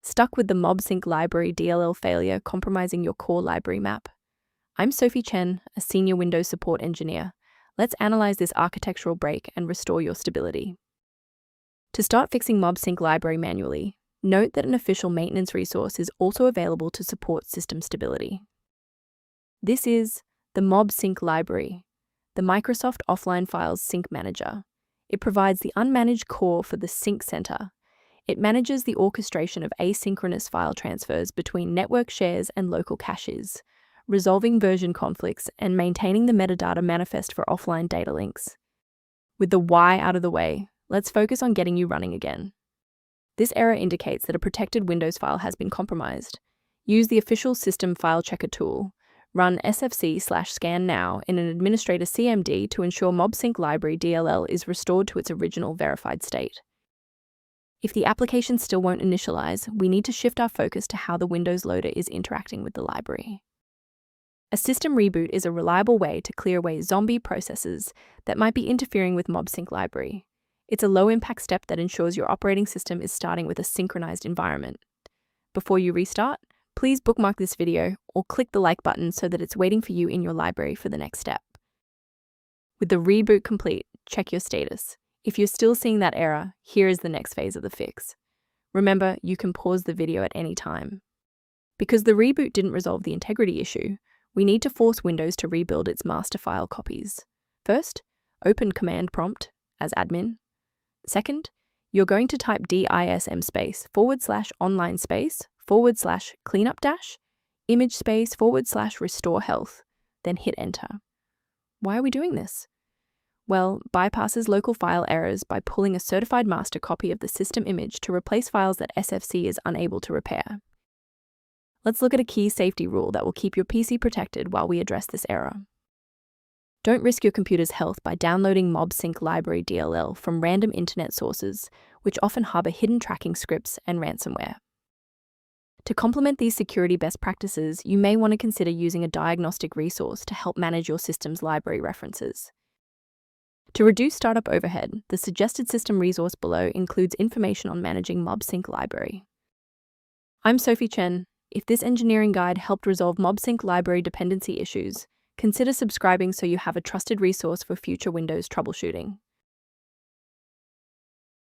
Stuck with the Mobsync Library DLL failure compromising your core library map? I'm Sophie Chen, a senior Windows support engineer. Let's analyze this architectural break and restore your stability. To start fixing Mobsync Library manually, note that an official maintenance resource is also available to support system stability. This is the Mobsync Library, the Microsoft Offline Files Sync Manager. It provides the unmanaged core for the Sync Center. It manages the orchestration of asynchronous file transfers between network shares and local caches, resolving version conflicts and maintaining the metadata manifest for offline data links. With the why out of the way, let's focus on getting you running again. This error indicates that a protected Windows file has been compromised. Use the official System File Checker tool. Run sfc/scan now in an administrator CMD to ensure Mobsync Library DLL is restored to its original verified state. If the application still won't initialize, we need to shift our focus to how the Windows loader is interacting with the library. A system reboot is a reliable way to clear away zombie processes that might be interfering with Mobsync Library. It's a low-impact step that ensures your operating system is starting with a synchronized environment. Before you restart, please bookmark this video or click the like button so that it's waiting for you in your library for the next step. With the reboot complete, check your status. If you're still seeing that error, here is the next phase of the fix. Remember, you can pause the video at any time. Because the reboot didn't resolve the integrity issue, we need to force Windows to rebuild its master file copies. First, open Command Prompt as admin. Second, you're going to type DISM /online /cleanup image /restore health, then hit enter. Why are we doing this? Well, bypasses local file errors by pulling a certified master copy of the system image to replace files that SFC is unable to repair. Let's look at a key safety rule that will keep your PC protected while we address this error. Don't risk your computer's health by downloading Mobsync Library DLL from random internet sources, which often harbor hidden tracking scripts and ransomware. To complement these security best practices, you may want to consider using a diagnostic resource to help manage your system's library references. To reduce startup overhead, the suggested system resource below includes information on managing Mobsync Library. I'm Sophie Chen. If this engineering guide helped resolve Mobsync Library dependency issues, consider subscribing so you have a trusted resource for future Windows troubleshooting.